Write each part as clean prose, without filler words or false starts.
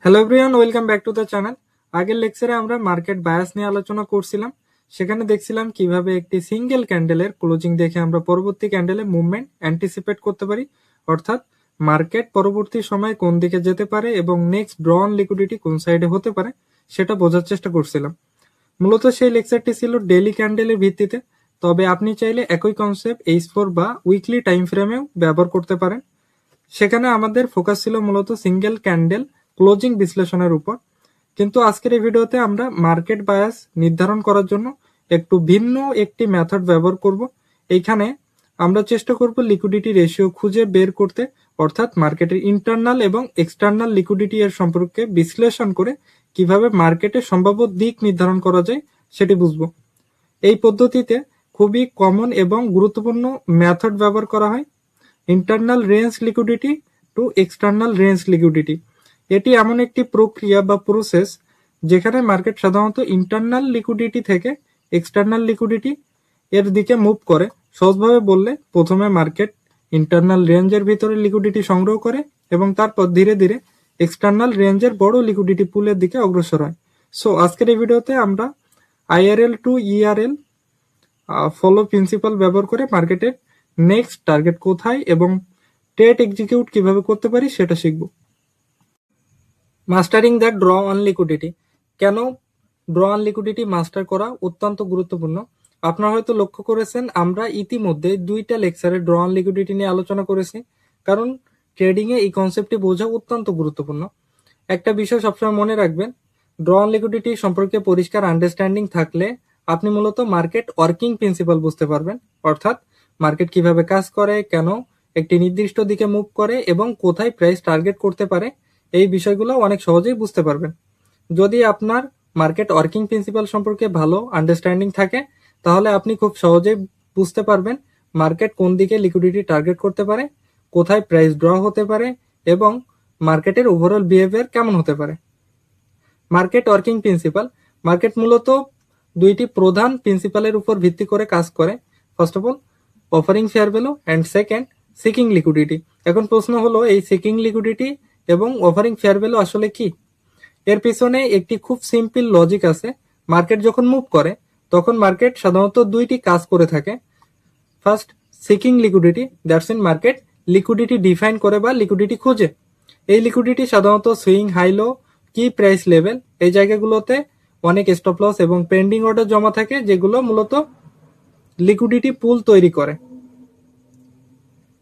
Hello everyone, welcome back to the channel. আগের লেকচারে আমরা মার্কেট বায়াস নিয়ে আলোচনা করছিলাম। সেখানে দেখছিলাম কিভাবে একটি সিঙ্গেল ক্যান্ডেলের ক্লোজিং দেখে আমরা পরবর্তী ক্যান্ডেলের মুভমেন্ট অ্যান্টিসিপেট করতে পারি, অর্থাৎ মার্কেট পরবর্তী সময় কোন দিকে যেতে পারে এবং নেক্সট ড্র অন লিকুইডিটি কোন সাইডে হতে পারে সেটা বোঝার চেষ্টা করছিলাম। মূলত সেই লেকচারটি ছিল ডেইলি ক্যান্ডেলের ভিত্তিতে, তবে আপনি চাইলে একই কনসেপ্ট H4 বা উইকলি টাইম ফ্রেমেও ব্যবহার করতে পারেন। সেখানে আমাদের ফোকাস ছিল মূলত সিঙ্গেল ক্যান্ডেল ক্লোজিং বিশ্লেষণের উপর, কিন্তু আজকের এই ভিডিওতে আমরা মার্কেট বায়াস নির্ধারণ করার জন্য একটু ভিন্ন একটি মেথড ব্যবহার করব। এইখানে আমরা চেষ্টা করব লিকুইডিটি রেশিও খুঁজে বের করতে, অর্থাৎ মার্কেটের ইন্টারনাল এবং এক্সটার্নাল লিকুইডিটি এর সম্পর্কে বিশ্লেষণ করে কিভাবে মার্কেটের সম্ভাব্য দিক নির্ধারণ করা যায় সেটি বুঝবো। এই পদ্ধতিতে খুবই কমন এবং গুরুত্বপূর্ণ মেথড ব্যবহার করা হয়, internal range liquidity to external range liquidity. এটি এমন একটি প্রক্রিয়া বা প্রসেস যেখানে মার্কেট সাধারণত ইন্টারনাল লিকুইডিটি থেকে এক্সটার্নাল লিকুইডিটি এর দিকে মুভ করে। সহজভাবে বললে, প্রথমে মার্কেট ইন্টারনাল রেঞ্জের ভিতরে লিকুইডিটি সংগ্রহ করে এবং তারপর ধীরে ধীরে এক্সটার্নাল রেঞ্জের বড় লিকুইডিটি পুলের দিকে অগ্রসর হয়। সো আজকের এই ভিডিওতে আমরা IRL to ERL follow principle ব্যবহার করে মার্কেটের নেক্সট টার্গেট কোথায় এবং ট্রেড এক্সিকিউট কিভাবে করতে পারি সেটা শিখব। Mastering the draw on liquidity. কেন ড্র অন লিকুইডিটি মাস্টার করা অত্যন্ত গুরুত্বপূর্ণ? আপনারা হয়তো লক্ষ্য করেছেন আমরা ইতিমধ্যে 2টা লেকচারে ড্র অন লিকুইডিটি নিয়ে আলোচনা করেছি, কারণ ট্রেডিং এ এই কনসেপ্টটি বোঝা অত্যন্ত গুরুত্বপূর্ণ। একটা বিষয় সবসময় মনে রাখবেন, ড্র অন লিকুইডিটি সম্পর্কে পরিষ্কার আন্ডারস্ট্যান্ডিং থাকলে আপনি মূলত মার্কেট ওয়ার্কিং প্রিন্সিপাল বুঝতে পারবেন, অর্থাৎ মার্কেট কিভাবে কাজ করে, কেন একটি নির্দিষ্ট দিকে মুভ করে এবং কোথায় প্রাইস টার্গেট করতে পারে, এই বিষয়গুলো অনেক সহজেই বুঝতে পারবেন। যদি আপনার মার্কেট ওয়ার্কিং প্রিন্সিপাল সম্পর্কে ভালো আন্ডারস্ট্যান্ডিং থাকে, তাহলে আপনি খুব সহজেই বুঝতে পারবেন মার্কেট কোন দিকে লিকুইডিটি টার্গেট করতে পারে, কোথায় প্রাইস ড্র হতে পারে এবং মার্কেটের ওভারঅল বিহেভিয়ার কেমন হতে পারে। মার্কেট ওয়ার্কিং প্রিন্সিপাল, মার্কেট মূলত 2টি প্রধান প্রিন্সিপালের উপর ভিত্তি করে কাজ করে। First of all, offering fair value and second, seeking liquidity. এখন প্রশ্ন হলো, এই সিকিং লিকুইডিটি এবং অফারিং ফেয়ার ভ্যালু আসলে কি? এর পিছনে একটি খুব সিম্পল লজিক আছে। মার্কেট যখন মুভ করে তখন মার্কেট সাধারণত 2টি কাজ করে থাকে। First, seeking liquidity, that's in market liquidity define করে বা লিকুইডিটি খোঁজে। এই লিকুইডিটি সাধারণত সুইং হাই লো, কি প্রাইস লেভেল, এই জায়গাগুলোতে অনেক স্টপ লস এবং পেন্ডিং অর্ডার জমা থাকে, যেগুলো মূলত লিকুইডিটি পুল তৈরি করে।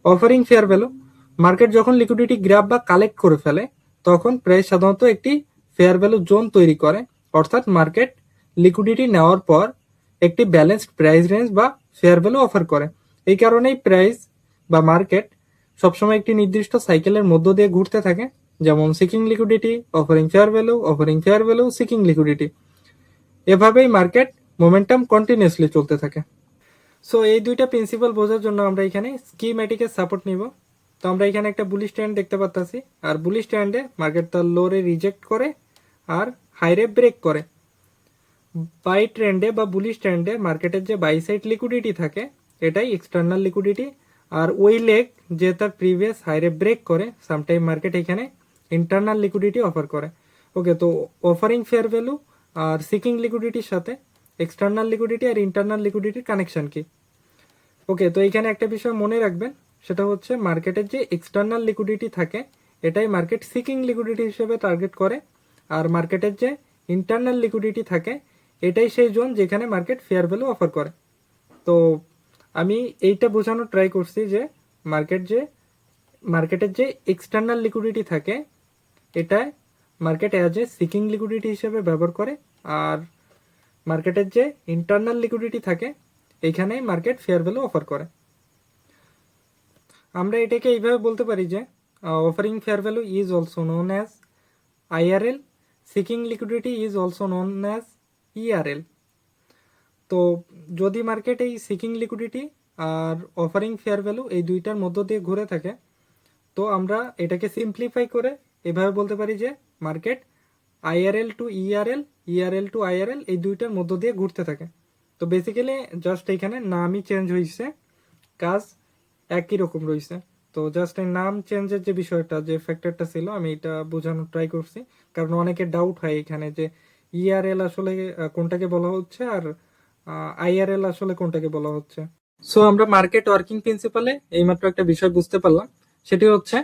অফারিং ফেয়ার ভ্যালু, মার্কেট যখন লিকুইডিটি গ্র্যাব বা কালেক্ট করে ফেলে তখন প্রাইস সাধারণত একটি ফেয়ার ভ্যালু জোন তৈরি করে, অর্থাৎ মার্কেট লিকুইডিটি নেওয়ার পর একটি ব্যালেন্সড প্রাইস রেঞ্জ বা ফেয়ার ভ্যালু অফার করে। এই কারণেই প্রাইস বা মার্কেট সবসময় একটি নির্দিষ্ট সাইকেলের মধ্য দিয়ে ঘুরতে থাকে, যেমন seeking liquidity, offering fair value, offering fair value, seeking liquidity. এভাবেই মার্কেট মোমেন্টাম কন্টিনিউয়াসলি চলতে থাকে। সো এই 2টা প্রিন্সিপাল বোঝার জন্য আমরা এখানে স্কিম্যাটিকের সাপোর্ট নিব। তো আমরা এখানে একটা বুলিশ ট্রেন্ড দেখতে পাচ্ছি, আর বুলিশ ট্রেন্ডে মার্কেট তার লোরে রিজেক্ট করে আর হাইরে ব্রেক করে। বাই ট্রেন্ডে বা বুলিশ ট্রেন্ডে মার্কেটের যে বাই সাইড লিকুইডিটি থাকে এটাই এক্সটার্নাল লিকুইডিটি, আর ওই লেগ যে তার প্রিভিয়াস হাইরে ব্রেক করে, সামটাইম মার্কেট এখানে ইন্টারনাল লিকুইডিটি অফার করে। ওকে, তো অফারিং ফেয়ার ভ্যালু আর সিকিং লিকুইডিটির সাথে এক্সটার্নাল লিকুইডিটি আর ইন্টারনাল লিকুইডিটির কানেকশন কি? ওকে, তো এইখানে একটা বিষয় মনে রাখবেন, সেটা হচ্ছে মার্কেটের যে এক্সটার্নাল লিকুইডিটি থাকে এটাই মার্কেট সিকিং লিকুইডিটি হিসেবে টার্গেট করে, আর মার্কেটের যে ইন্টারনাল লিকুইডিটি থাকে এটাই সেই জোন যেখানে মার্কেট ফেয়ার ভ্যালু অফার করে। তো আমি এইটা বোঝানোর ট্রাই করছি যে মার্কেটের যে এক্সটার্নাল লিকুইডিটি থাকে এটা market as a seeking liquidity হিসেবে ব্যবহার করে, আর মার্কেটের যে ইন্টারনাল লিকুইডিটি থাকে এইখানে মার্কেট ফেয়ার ভ্যালু অফার করে। আমরা এটাকে এইভাবে বলতে পারি যে offering fair value is also known as IRL, seeking liquidity is also known as ERL। তো যদি মার্কেট এই সিকিং লিকুইডিটি আর অফারিং ফেয়ার ভ্যালু এই 2টার মধ্য দিয়ে ঘুরে থাকে, তো আমরা এটাকে সিম্পলিফাই করে এভাবে বলতে পারি যে market IRL to ERL, ERL to IRL এই 2টার মধ্য দিয়ে ঘুরতে থাকে। তো বেসিক্যালি জাস্ট এখানে নামই চেঞ্জ হয়েছে, কাজ একই রকম রয়েছে। তো জাস্ট এই নাম চেঞ্জের যে বিষয়টা, যে ফ্যাক্টরটা ছিল, আমি এটা বোঝানোর ট্রাই করছি। কারণ অনেকের ডাউট হয় এখানে যে ইআরএল আসলে কোনটাকে বলা হচ্ছে আর আইআরএল আসলে কোনটাকে বলা হচ্ছে। সো আমরা মার্কেট ওয়ার্কিং প্রিন্সিপালে এইমাত্র একটা বিষয় বুঝতে পারলাম, সেটি হচ্ছে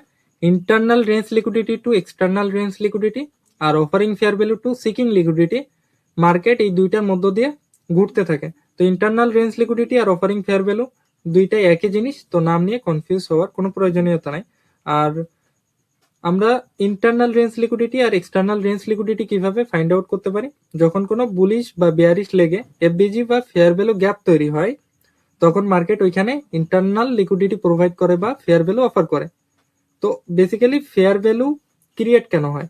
internal range liquidity to external range liquidity আর offering fair value to seeking liquidity. Market এই দুইটার মধ্য দিয়ে ঘুরতে থাকে। তো ইন্টারনাল রেঞ্জ লিকুইডিটি আর অফারিং ফেয়ার ভ্যালু দুইটাই একই জিনিস, তো নাম নিয়ে কনফিউজ হওয়ার কোনো প্রয়োজনীয়তা নাই। আর আমরা ইন্টারনাল রেঞ্জ লিকুইডিটি আর এক্সটার্নাল রেঞ্জ লিকুইডিটি কিভাবে ফাইন্ড আউট করতে পারি, যখন কোনো বুলিশ বা বেয়ারিশ লেগে এফবিজি বা ফেয়ার ভ্যালু গ্যাপ তৈরি হয়, তখন মার্কেট ওইখানে ইন্টারনাল লিকুইডিটি প্রোভাইড করে বা ফেয়ার ভ্যালু অফার করে। তো বেসিক্যালি ফেয়ার ভ্যালু ক্রিয়েট কেন হয়?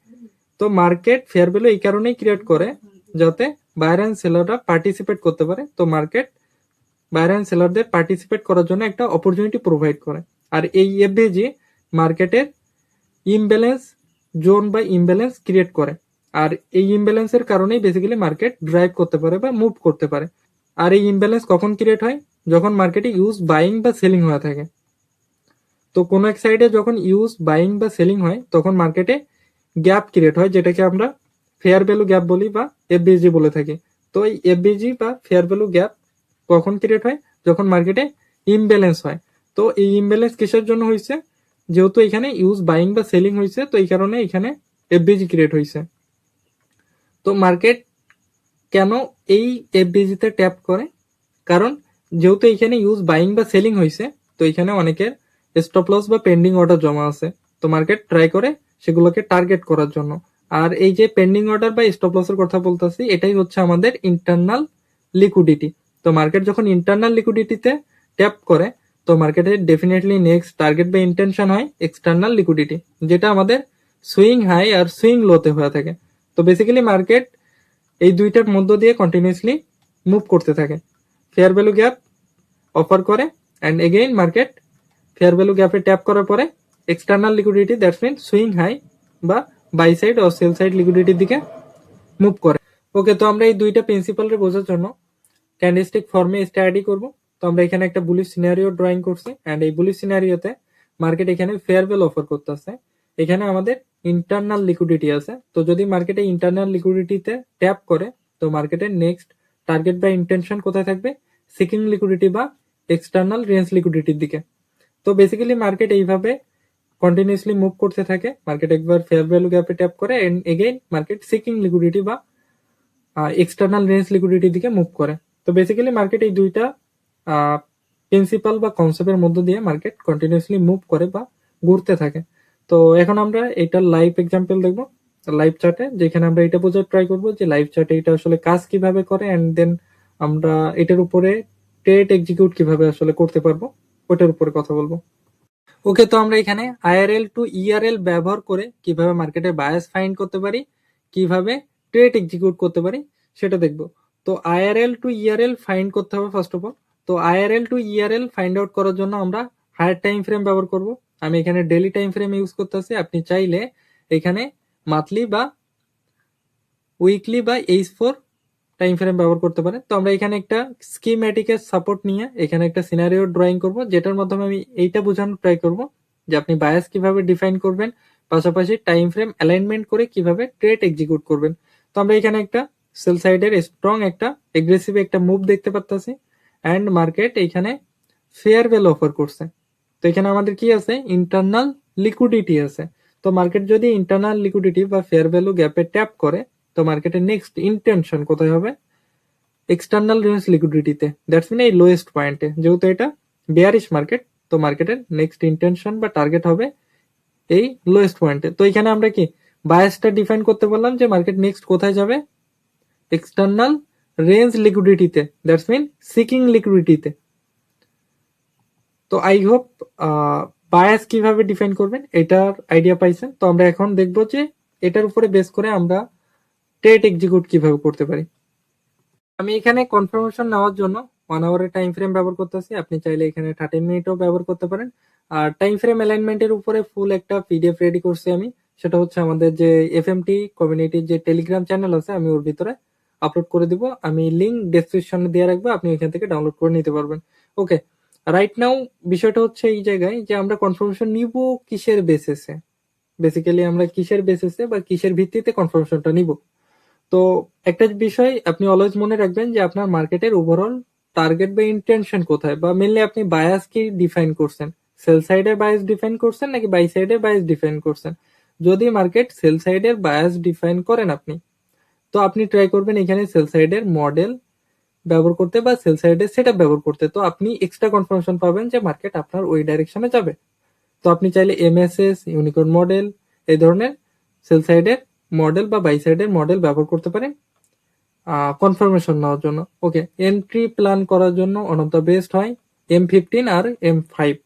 তো মার্কেট ফেয়ার ভ্যালু এই কারণেই ক্রিয়েট করে যাতে বায়ার এন্ড সেলাররা পার্টিসিপেট করতে পারে। তো মার্কেট বায়ার এন্ড সেলারদের পার্টিসিপেট করার জন্য একটা অপরচুনিটি প্রোভাইড করে। আর এই এফবিজি মার্কেটের ইমব্যালেন্স জোন বা ইমব্যালেন্স ক্রিয়েট করে। আর এই ইমব্যালেন্সের কারণেই বেসিক্যালি মার্কেট ড্রাইভ করতে পারে বা মুভ করতে পারে। আর এই ইমব্যালেন্স কখন ক্রিয়েট হয়? যখন মার্কেটে ইউজ বাইং বা সেলিং হয়ে থাকে। তো কোনো এক সাইডে যখন ইউজ বাইং বা সেলিং হয়, তখন মার্কেটে গ্যাপ ক্রিয়েট হয়, যেটাকে আমরা ফেয়ার ভ্যালু গ্যাপ বলি বা এফবিজি বলে থাকি। তো এই এফবিজি বা ফেয়ার ভ্যালু গ্যাপ কখন ক্রিয়েট হয়? যখন মার্কেটে ইমব্যালেন্স হয়। তো এই ইমব্যালেন্স কিসের জন্য হয়েছে? যেহেতু এখানে ইউজ বাইং বা সেলিং হয়েছে, তো এই কারণে এখানে এফবিজি ক্রিয়েট হয়েছে। তো মার্কেট কেন এই এফবিজিতে ট্যাপ করে? কারণ যেহেতু এখানে ইউজ বাইং বা সেলিং হয়েছে, তো এখানে অনেকের স্টপ লস বা পেন্ডিং অর্ডার জমা আছে। তো মার্কেট ট্রাই করে সেগুলোকে টার্গেট করার জন্য। আর এই যে পেন্ডিং অর্ডার বা স্টপ লসের কথা বলতেছি, এটাই হচ্ছে আমাদের ইন্টারনাল লিকুইডিটি। তো মার্কেট যখন ইন্টারনাল লিকুইডিটিতে ট্যাপ করে, তো মার্কেটের ডেফিনেটলি নেক্সট টার্গেট বা ইন্টেনশন হয় এক্সটার্নাল লিকুইডিটি, যেটা আমাদের সুইং হাই আর সুইং লোতে হয়ে থাকে। তো বেসিক্যালি মার্কেট এই দুইটার মধ্য দিয়ে কন্টিনিউসলি মুভ করতে থাকে। ফেয়ার ভ্যালু গ্যাপ অফার করে and again market fair value গ্যাপে ট্যাপ করার পরে external liquidity, that's mean swing high বা বাই সাইড ও সেল সাইড লিকুইডিটির দিকে মুভ করে। ওকে, তো আমরা এই দুইটা প্রিন্সিপালকে বোঝার জন্য ক্যান্ডেলস্টিক ফর্মে স্টাডি করব। তো আমরা এখানে একটা বুলিশ সিনারিও ড্রয়িং করছি, অ্যান্ড এই বুলিশ সিনারিওতে মার্কেট এখানে ফেয়ার ভ্যালু অফার করতেছে। এখানে আমাদের ইন্টারনাল লিকুইডিটি আছে। তো যদি মার্কেটে ইন্টারনাল লিকুইডিটিতে ট্যাপ করে, তো মার্কেটের নেক্সট টার্গেট বা ইন্টেনশন কোথায় থাকবে? সিকিং লিকুইডিটি বা এক্সটার্নাল রেঞ্জ লিকুইডিটির দিকে। তো বেসিক্যালি মার্কেট এইভাবে কন্টিনিউসলি মুভ করতে থাকে। মার্কেট একবার ফেয়ার ভ্যালু গ্যাপে ট্যাপ করে and again market seeking liquidity বা এক্সটার্নাল রেঞ্জ লিকুইডিটির দিকে মুভ করে। তো বেসিক্যালি মার্কেট এই দুইটা প্রিন্সিপাল বা কনসেপ্টের মধ্য দিয়ে মার্কেট কন্টিনিউসলি মুভ করে বা ঘুরতে থাকে। তো এখন আমরা এটার লাইভ এক্সাম্পল দেখবো লাইভ চার্টে, যেখানে আমরা এটা বোঝার ট্রাই করবো যে লাইভ চার্টে এটা আসলে কাজ কিভাবে করে, এন্ড দেন আমরা এটার উপরে ট্রেড এক্সিকিউট কিভাবে আসলে করতে পারবো ওটার উপরে কথা বলবো। ওকে, তো আমরা এখানে আইআরএল টু ইআরএল ব্যবহার করে কিভাবে মার্কেটে বায়াস ফাইন্ড করতে পারি, কিভাবে ট্রেড এক্সিকিউট করতে পারি সেটা দেখব। তো আইআরএল টু ইআরএল ফাইন্ড করতে হবে ফার্স্ট অফ অল। তো IRL to ERL find out করার জন্য আমরা হায়ার টাইম ফ্রেম ব্যবহার করব। আমি এখানে ডেইলি টাইম ফ্রেম ইউজ করতেছি। আপনি চাইলে এখানে মান্থলি বা উইকলি বা H4 টাইম ফ্রেম ব্যবহার করতে পারেন। তো আমরা এখানে একটা স্কিম্যাটিকের সাপোর্ট নিয়ে এখানে একটা সিনারিও ড্রয়িং করব, যেটার মাধ্যমে আমি এইটা বোঝানোর ট্রাই করব যে আপনি বায়াস কিভাবে ডিফাইন করবেন, পাশাপাশি টাইম ফ্রেম অ্যালাইনমেন্ট করে কিভাবে ট্রেড এক্সিকিউট করবেন। তো আমরা এখানে একটা সেল সাইডের স্ট্রং একটা এগ্রেসিভ একটা মুভ দেখতে পাচ্ছি, অ্যান্ড মার্কেট এখানে ফেয়ার ভ্যালু অফার করছে। তো এখানে আমাদের কি আছে? ইন্টারনাল লিকুইডিটি আছে। তো মার্কেট যদি ইন্টারনাল লিকুইডিটি বা ফেয়ার ভ্যালু গ্যাপে ট্যাপ করে, তো মার্কেটের নেক্সট ইন্টেনশন কোথায় হবে? এক্সটার্নাল রেঞ্জ লিকুইডিটিতে, দ্যাটস মিন এই লোয়েস্ট পয়েন্টে। যেহেতু এটা বেয়ারিশ মার্কেট, তো মার্কেটের নেক্সট ইন্টেনশন বা টার্গেট হবে এই লোয়েস্ট পয়েন্টে। তো এখানে আমরা কি বায়াসটা ডিফাইন করতে পারলাম যে মার্কেট নেক্সট কোথায় যাবে? এক্সটার্নাল রেঞ্জ লিকুইডিটিতে, দ্যাটস মিন সিকিং লিকুইডিটিতে। তো আই হোপ বায়াস কিভাবে ডিফাইন করবেন এটার আইডিয়া পাইছেন। তো আমরা এখন দেখবো যে এটার উপরে বেস করে আমরা ট্রেড এক্সিকিউট কিভাবে করতে পারি। আমি এখানে কনফার্মেশন নেওয়ার জন্য 1 আওয়ারের টাইম ফ্রেম ব্যবহার করতেছি। আপনি চাইলে এখানে 30 মিনিটও ব্যবহার করতে পারেন। আর টাইম ফ্রেম অ্যালাইনমেন্টের উপরে ফুল একটা পিডিএফ রেডি করছি আমি। সেটা হচ্ছে আমাদের যে এফএমটি কমিউনিটির যে টেলিগ্রাম চ্যানেল আছে, আমি ওর ভিতরে আপলোড করে দিব। আমি লিংক ডেসক্রিপশনে দিয়ে রাখবো, আপনি এখান থেকে ডাউনলোড করে নিতে পারবেন। ওকে, রাইট নাও বিষয়টা হচ্ছে এই জায়গায় যে আমরা কনফার্মেশন নিব কিসের বেসিসে, বেসিক্যালি আমরা কিসের বেসিসে বা কিসের ভিত্তিতে কনফার্মেশনটা নিব। তো একটা বিষয় আপনি অলওয়েজ মনে রাখবেন যে আপনার মার্কেটের ওভারঅল টার্গেট বা ইন্টেনশন কোথায়, বা মেনলি আপনি বায়াস কি ডিফাইন করছেন, সেল সাইডের বায়াস ডিফাইন করছেন নাকি বাই সাইডের বায়াস ডিফাইন করছেন। যদি মার্কেট সেল সাইডের বায়াস ডিফাইন করেন আপনি, তো আপনি ট্রাই করবেন এখানে সেল সাইডের মডেল ব্যবহার করতে বা সেল সাইডের সেটআপ ব্যবহার করতে। তো আপনি এক্সট্রা কনফার্মেশন পাবেন যে মার্কেট আপনার ওই ডাইরেকশনে যাবে। তো আপনি চাইলে এমএসএস, ইউনিকোড মডেল, এই ধরনের সেল সাইডের মডেল বা বাই সাইডের মডেল ব্যবহার করতে পারেন কনফার্মেশন নেওয়ার জন্য। ওকে, এন্ট্রি প্ল্যান করার জন্য ওয়ান অফ দ্য বেস্ট হয় M15 আর M5।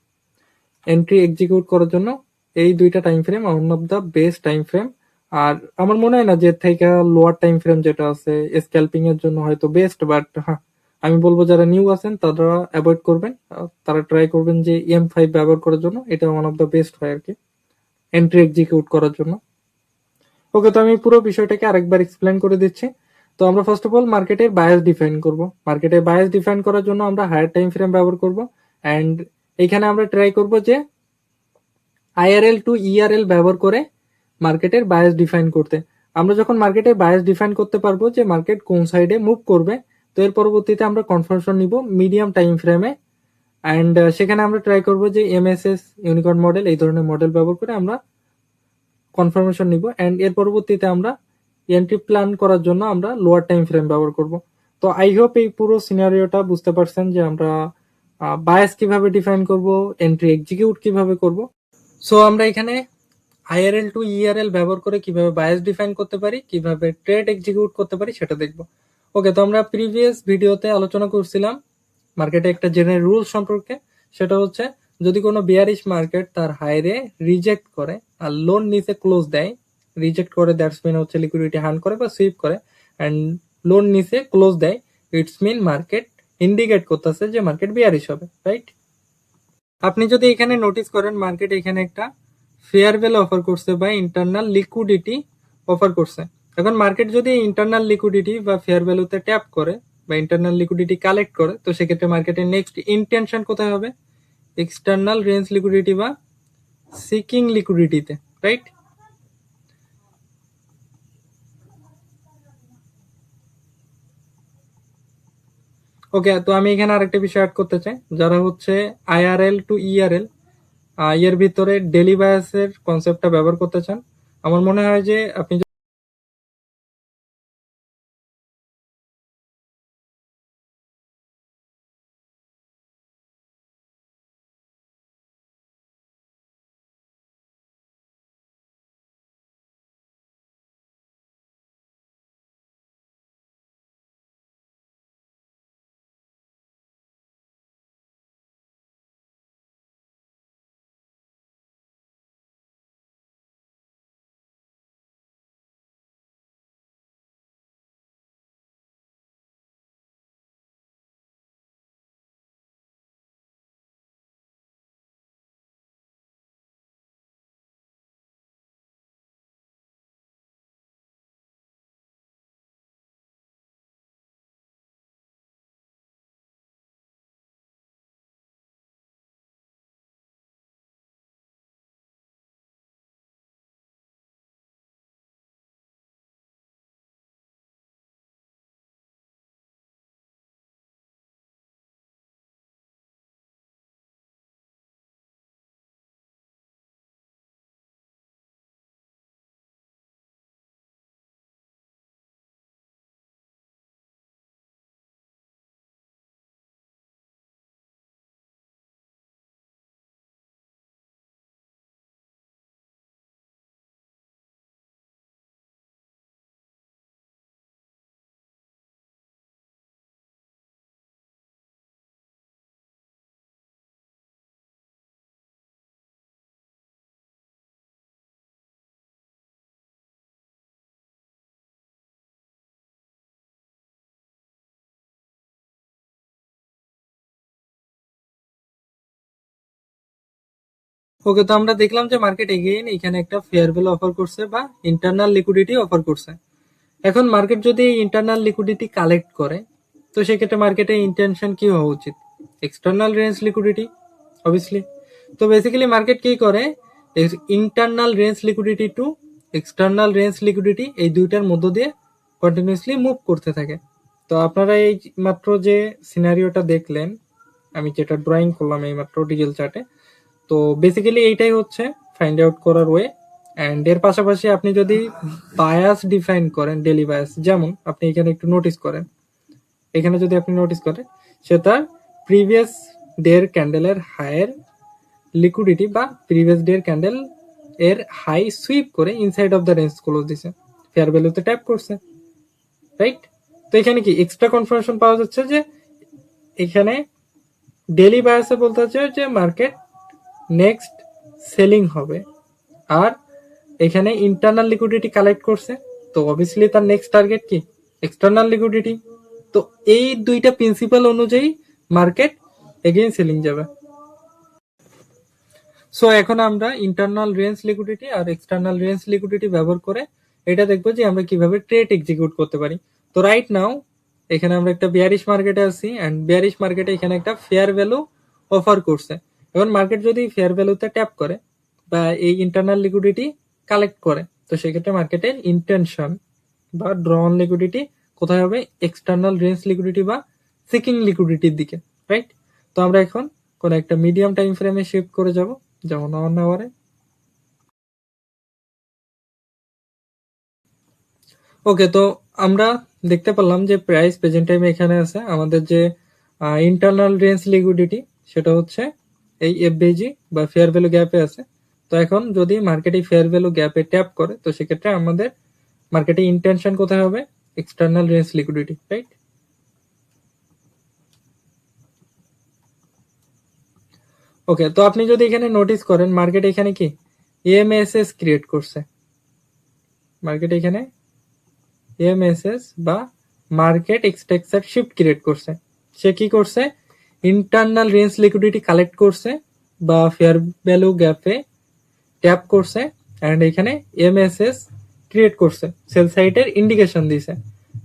এন্ট্রি এক্সিকিউট করার জন্য এই দুইটা time frame one of the best time frame. আর আমার মনে হয় না যে থেকে লোয়ার টাইম ফ্রেম যেটা আছে স্ক্যাল্পিং এর জন্য হয়তো বেস্ট, বাট হ্যাঁ আমি বলবো যারা নিউ আছেন তারা অ্যাভয়েড করবেন, তারা ট্রাই করবেন যে M5 ব্যবহার করার জন্য, এটা ওয়ান অফ দ্য বেস্ট হয় আর কি এন্ট্রি এক্সিকিউট করার জন্য। ওকে, তো আমি পুরো বিষয়টাকে আরেকবার এক্সপ্লেন করে দিচ্ছি। তো আমরা ফার্স্ট অফ অল মার্কেটের বায়াস ডিফাইন করব। মার্কেটের বায়াস ডিফাইন করার জন্য আমরা হায়ার টাইম ফ্রেম ব্যবহার করব, এন্ড এখানে আমরা ট্রাই করব যে IRL টু ERL ব্যবহার করে মার্কেটের বায়াস ডিফাইন করতে। আমরা যখন মার্কেটের বায়াস ডিফাইন করতে পারবো যে মার্কেট কোন সাইডে মুভ করবে, তো এর পরবর্তীতে আমরা কনফার্মেশন নিব মিডিয়াম টাইম ফ্রেমে, এন্ড সেখানে আমরা ট্রাই করব যে MSS, ইউনিকর্ন মডেল, এই ধরনের মডেল ব্যবহার করে আমরা কনফার্মেশন নিব, এন্ড এর পরবর্তীতে আমরা এন্ট্রি প্ল্যান করার জন্য আমরা লোয়ার টাইম ফ্রেম ব্যবহার করব। তো আই হোপ এই পুরো সিনারিওটা বুঝতে পারছেন যে আমরা বায়াস কিভাবে ডিফাইন করব, এন্ট্রি এক্সিকিউট কিভাবে করব। সো আমরা এখানে IRL টু ERL ব্যবহার করে কিভাবে বায়াস ডিফাইন করতে পারি, কিভাবে ট্রেড এক্সিকিউট করতে পারি সেটা দেখব। ওকে, তো আমরা প্রিভিয়াস ভিডিওতে আলোচনা করছিলাম মার্কেটে একটা জেনারেল রুল সম্পর্কে। সেটা হচ্ছে যদি কোনো বিয়ারিশ মার্কেট তার হাইরে রিজেক্ট করে আর লোন নিচে ক্লোজ দেয়, রিজেক্ট করে দ্যাটস মিন হচ্ছে লিকুইডিটি হান্ট করে বা সুইপ করে, এন্ড লোন নিচে ক্লোজ দেয়, ইটস মিন মার্কেট ইন্ডিকেট করতেছে যে মার্কেট বিয়ারিশ হবে, রাইট? আপনি যদি এখানে নোটিস করেন মার্কেট এখানে একটা ফেয়ার ভ্যালু অফার করছে বা ইন্টারনাল লিকুইডিটি অফার করছে। এখন মার্কেট যদি ইন্টারনাল লিকুইডিটি বা ফেয়ার ভ্যালুতে ট্যাপ করে বা ইন্টারনাল লিকুইডিটি কালেক্ট করে, তো সেক্ষেত্রে মার্কেটের নেক্সট ইন্টেনশন কোথায় হবে? এক্সটার্নাল রেঞ্জ লিকুইডিটি বা সিকিং লিকুইডিটিতে, রাইট? ওকে, তো আমি এখানে আরেকটা বিষয় অ্যাড করতে চাই, যারা হচ্ছে IRL টু ERL এর ভিতরে ডেলি বায়াসের কনসেপ্টটা ব্যবহার করতে চান, আমার মনে হয় যে আপনি ওকে, তো আমরা দেখলাম যে মার্কেট এগেইন এখানে একটা ফেয়ার ভ্যালু অফার করছে বা ইন্টারনাল লিকুইডিটি অফার করছে। এখন মার্কেট যদি ইন্টারনাল লিকুইডিটি কালেক্ট করে, তো সেক্ষেত্রে মার্কেটের ইন্টেনশন কি হওয়া উচিত? External range liquidity obviously. তো বেসিক্যালি মার্কেট কি করে, internal range liquidity to external range liquidity এই দুইটার মধ্য দিয়ে কন্টিনিউয়াসলি মুভ করতে থাকে। তো আপনারা এই মাত্র যে সিনারিওটা দেখলেন, আমি যেটা ড্রয়িং করলাম এই মাত্র ডিটেল চার্টে, তো বেসিক্যালি এইটাই হচ্ছে ফাইন্ড আউট করার ওয়ে। অ্যান্ড এর পাশাপাশি আপনি যদি বায়াস ডিফাইন করেন, ডেলি বায়াস, যেমন আপনি এখানে একটু নোটিস করেন, এখানে যদি আপনি নোটিস করেন সে তার প্রিভিয়াস ডের ক্যান্ডেলের হাইয়ের লিকুইডিটি বা প্রিভিয়াস ডের ক্যান্ডেল এর হাই সুইপ করে inside of the range close দিছে, ফেয়ার ভ্যালুতে ট্যাপ করছে, রাইট? তো এখানে কি এক্সট্রা কনফার্মেশন পাওয়া যাচ্ছে যে এখানে ডেলি বায়াসে বলতে হচ্ছে যে মার্কেট নেক্সট সেলিং হবে, আর এখানে ইন্টারনাল লিকুইডিটি কালেক্ট করছে, তো অবভিয়াসলি তার নেক্সট টার্গেট কি এক্সটার্নাল লিকুইডিটি। তো এই দুইটা প্রিন্সিপাল অনুযায়ী মার্কেট এগেইন সেলিং যাবে। সো এখন আমরা ইন্টারনাল রেঞ্জ লিকুইডিটি আর এক্সটার্নাল রেঞ্জ লিকুইডিটি ব্যবহার করে এটা দেখবো যে আমরা কিভাবে ট্রেড এক্সিকিউট করতে পারি। তো রাইট নাও এখানে আমরা একটা বিয়ারিশ মার্কেটে আছি, অ্যান্ড বিয়ারিশ মার্কেটে এখানে একটা ফেয়ার ভ্যালু অফার করছে। এখন মার্কেট যদি ফেয়ার ভ্যালুতে ট্যাপ করে বা এই ইন্টারনাল লিকুইডিটি কালেক্ট করে, তো সেক্ষেত্রে মার্কেটের ইন্টেনশন বা ড্র অন লিকুইডিটি কোথায় হবে, এক্সটার্নাল রেঞ্জ লিকুইডিটি বা সিকিং লিকুইডিটির দিকে, রাইট? তো আমরা এখন কোন একটা মিডিয়াম টাইম ফ্রেমে শিফট করে যাব, যেমন 1 আওয়ারে। ওকে, তো আমরা দেখতে পেলাম যে প্রাইস প্রেজেন্ট টাইমে এখানে আছে, আমাদের যে ইন্টারনাল রেঞ্জ লিকুইডিটি সেটা হচ্ছে এই এফবিজি বা ফেয়ার ভ্যালু গ্যাপে আছে। তো এখন যদি মার্কেট এই ফেয়ার ভ্যালু গ্যাপে ট্যাপ করে, তো সেক্ষেত্রে আমাদের মার্কেটে ইন্টেনশন কোথায় হবে, এক্সটার্নাল রেঞ্জ লিকুইডিটি, রাইট? ওকে, তো আপনি যদি এখানে নোটিস করেন মার্কেট এখানে কি এমএসএস ক্রিয়েট করছে, মার্কেট এখানে এমএসএস বা মার্কেট এক্সটেক্সার শিফট ক্রিয়েট করছে। সে কি করছে, ইন্টারনাল রেঞ্জ লিকুইডিটি কালেক্ট করছে বা ফেয়ার ভ্যালু গ্যাপে ট্যাপ করছে, এন্ড এখানে এমএসএস ক্রিয়েট করছে, সেল সাইডের ইন্ডিকেশন দিছে।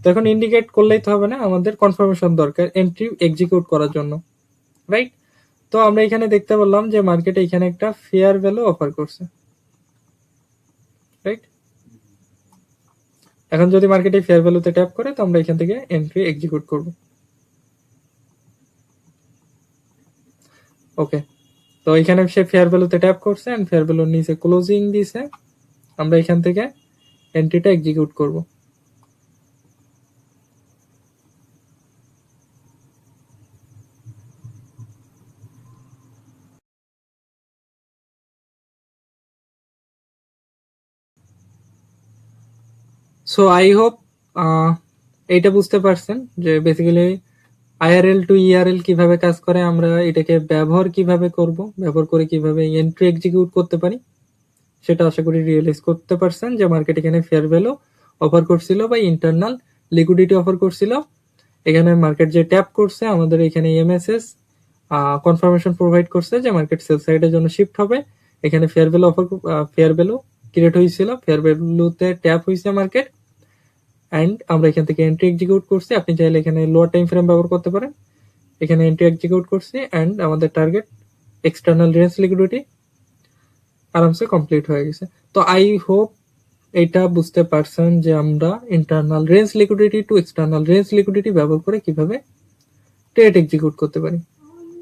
তো এখন ইন্ডিকেট করলেই তো হবে না, আমাদের কনফার্মেশন দরকার এন্ট্রি এক্সিকিউট করার জন্য, রাইট? তো আমরা এখানে দেখতে পেলাম যে মার্কেটে এখানে একটা ফেয়ার ভ্যালু অফার করছে, রাইট? এখন যদি মার্কেটে ফেয়ার ভ্যালুতে ট্যাপ করে, তো আমরা এখান থেকে এন্ট্রি এক্সিকিউট করব। ওকে, তো এখানে সে ফেয়ার ভ্যালুতে ট্যাপ করছে এন্ড ফেয়ার ভ্যালুর নিচে ক্লোজিং দিছে, আমরা এখান থেকে এন্ট্রিটা এক্সিকিউট করব। সো আই হোপ এইটা বুঝতে পারছেন যে বেসিক্যালি আইআরএল টু ইআরএল কিভাবে কাজ করে, আমরা এটাকে ব্যবহার কিভাবে করব, ব্যবহার করে কিভাবে এন্ট্রি এক্সিকিউট করতে পারি, সেটা আশা করি রিয়েলাইজ করতে পারছেন যে মার্কেট এখানে ফেয়ার ভ্যালু অফার করছিল বা ইন্টারনাল লিকুইডিটি অফার করছিল। এখানে মার্কেট যে ট্যাপ করছে, আমাদের এখানে এমএসএস কনফার্মেশন প্রোভাইড করছে যে মার্কেট সেল সাইডের জন্য শিফট হবে। এখানে fair value offer fair value create হয়েছিল, ফেয়ার ভ্যালুতে ট্যাপ হয়েছে মার্কেট, অ্যান্ড আমরা এখান থেকে এন্ট্রি এক্সিকিউট করছি। আপনি চাইলে এখানে লোয়ার টাইম ফ্রেম ব্যবহার করতে পারেন। এখানে এন্ট্রি এক্সিকিউট করছি অ্যান্ড আমাদের টার্গেট এক্সটার্নাল রেঞ্জ লিকুইডিটি আরামসে কমপ্লিট হয়ে গেছে। তো আই হোপ এটা বুঝতে পারছেন যে আমরা internal range liquidity to external range liquidity ব্যবহার করে কিভাবে ট্রেড এক্সিকিউট করতে পারি।